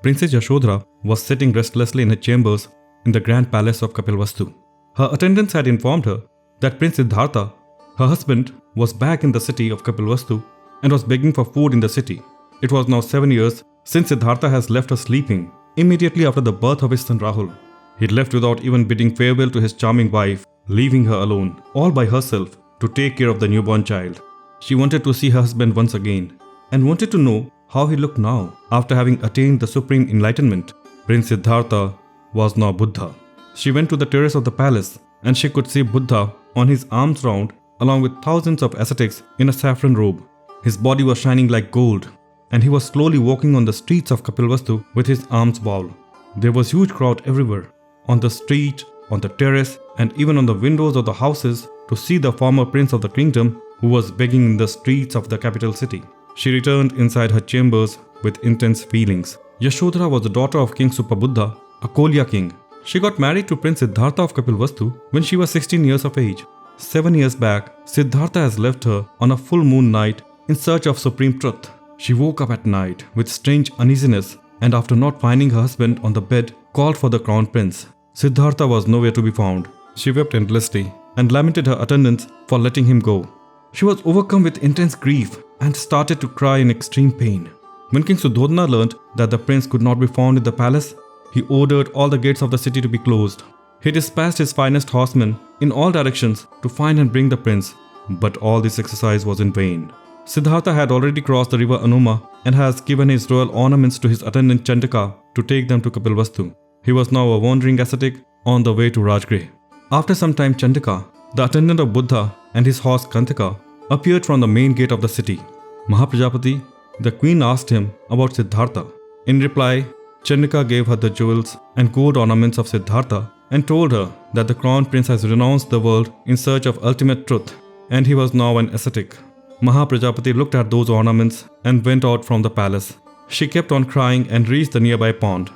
Princess Yashodhara was sitting restlessly in her chambers in the grand palace of Kapilvastu. Her attendants had informed her that Prince Siddhartha, her husband, was back in the city of Kapilvastu and was begging for food in the city. It was now 7 years since Siddhartha has left her sleeping immediately after the birth of his son Rahul. He left without even bidding farewell to his charming wife, leaving her alone, all by herself, to take care of the newborn child. She wanted to see her husband once again and wanted to know how he looked now after having attained the supreme enlightenment. Prince Siddhartha was now Buddha. She went to the terrace of the palace and she could see Buddha on his arms round along with thousands of ascetics in a saffron robe. His body was shining like gold and he was slowly walking on the streets of Kapilvastu with his arms bowed. There was huge crowd everywhere, on the street, on the terrace, and even on the windows of the houses to see the former prince of the kingdom who was begging in the streets of the capital city. She returned inside her chambers with intense feelings. Yashodhara was the daughter of King Supabuddha, a Kolya king. She got married to Prince Siddhartha of Kapilvastu when she was 16 years of age. 7 years back, Siddhartha has left her on a full moon night in search of supreme truth. She woke up at night with strange uneasiness and after not finding her husband on the bed, called for the crown prince. Siddhartha was nowhere to be found. She wept endlessly and lamented her attendants for letting him go. She was overcome with intense grief and started to cry in extreme pain. When King Suddhodana learned that the prince could not be found in the palace, he ordered all the gates of the city to be closed. He dispatched his finest horsemen in all directions to find and bring the prince, but all this exercise was in vain. Siddhartha had already crossed the river Anuma and has given his royal ornaments to his attendant Chandaka to take them to Kapilvastu. He was now a wandering ascetic on the way to Rajgrih. After some time, Chandaka, the attendant of Buddha, and his horse Kantaka appeared from the main gate of the city. Mahaprajapati, the queen, asked him about Siddhartha. In reply, Chandaka gave her the jewels and gold ornaments of Siddhartha and told her that the crown prince has renounced the world in search of ultimate truth and he was now an ascetic. Mahaprajapati looked at those ornaments and went out from the palace. She kept on crying and reached the nearby pond.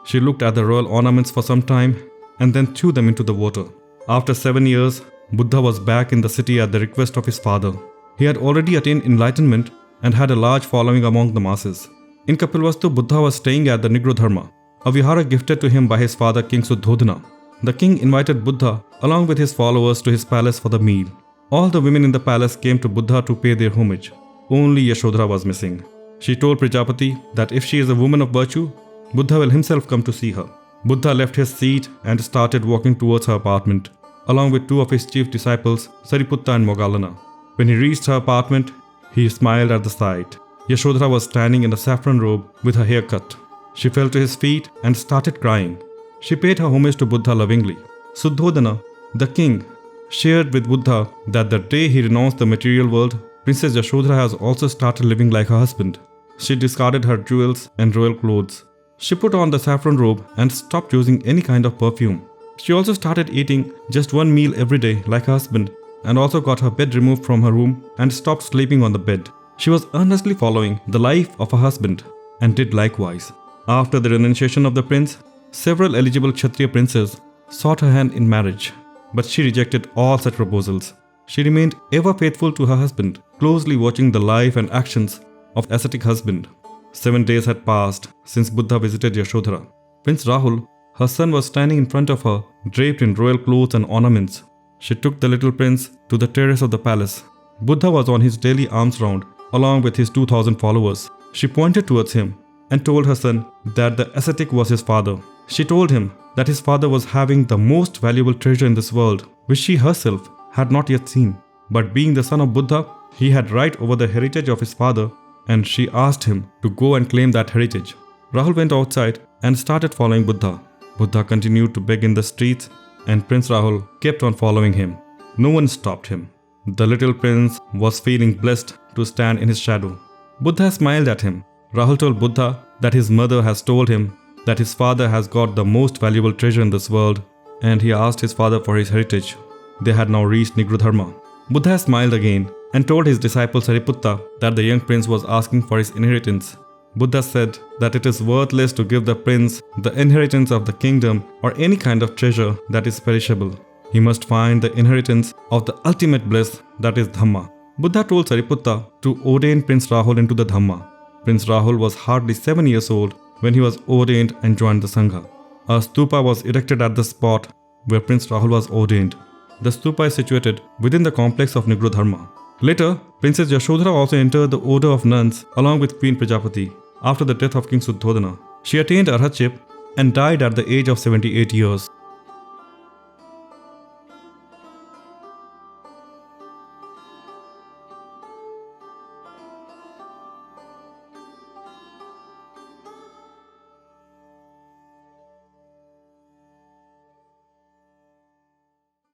She looked at the royal ornaments for some time and then threw them into the water. After 7 years, Buddha was back in the city at the request of his father. He had already attained enlightenment and had a large following among the masses. In Kapilvastu, Buddha was staying at the Nigrodharma, a vihara gifted to him by his father King Suddhodana. The king invited Buddha along with his followers to his palace for the meal. All the women in the palace came to Buddha to pay their homage. Only Yashodhara was missing. She told Prajapati that if she is a woman of virtue, Buddha will himself come to see her. Buddha left his seat and started walking towards her apartment, along with 2 of his chief disciples, Sariputta and Moggallana. When he reached her apartment, he smiled at the sight. Yashodhara was standing in a saffron robe with her hair cut. She fell to his feet and started crying. She paid her homage to Buddha lovingly. Suddhodana, the king, shared with Buddha that the day he renounced the material world, Princess Yashodhara has also started living like her husband. She discarded her jewels and royal clothes. She put on the saffron robe and stopped using any kind of perfume. She also started eating just 1 meal every day like her husband and also got her bed removed from her room and stopped sleeping on the bed. She was earnestly following the life of her husband and did likewise. After the renunciation of the prince, several eligible Kshatriya princes sought her hand in marriage, but she rejected all such proposals. She remained ever faithful to her husband, closely watching the life and actions of ascetic husband. 7 days had passed since Buddha visited Yashodhara. Prince Rahul, her son, was standing in front of her, draped in royal clothes and ornaments. She took the little prince to the terrace of the palace. Buddha was on his daily alms round, along with his 2,000 followers. She pointed towards him and told her son that the ascetic was his father. She told him that his father was having the most valuable treasure in this world, which she herself had not yet seen. But being the son of Buddha, he had right over the heritage of his father, and she asked him to go and claim that heritage. Rahul went outside and started following Buddha. Buddha continued to beg in the streets, and Prince Rahul kept on following him. No one stopped him. The little prince was feeling blessed to stand in his shadow. Buddha smiled at him. Rahul told Buddha that his mother has told him that his father has got the most valuable treasure in this world, and he asked his father for his heritage. They had now reached Nigrodharma. Buddha smiled again and told his disciple Sariputta that the young prince was asking for his inheritance. Buddha said that it is worthless to give the prince the inheritance of the kingdom or any kind of treasure that is perishable. He must find the inheritance of the ultimate bliss, that is Dhamma. Buddha told Sariputta to ordain Prince Rahul into the Dhamma. Prince Rahul was hardly 7 years old when he was ordained and joined the Sangha. A stupa was erected at the spot where Prince Rahul was ordained. The stupa is situated within the complex of Nigrodharma. Later, Princess Yashodhara also entered the order of nuns along with Queen Prajapati after the death of King Suddhodana. She attained arhatship and died at the age of 78 years.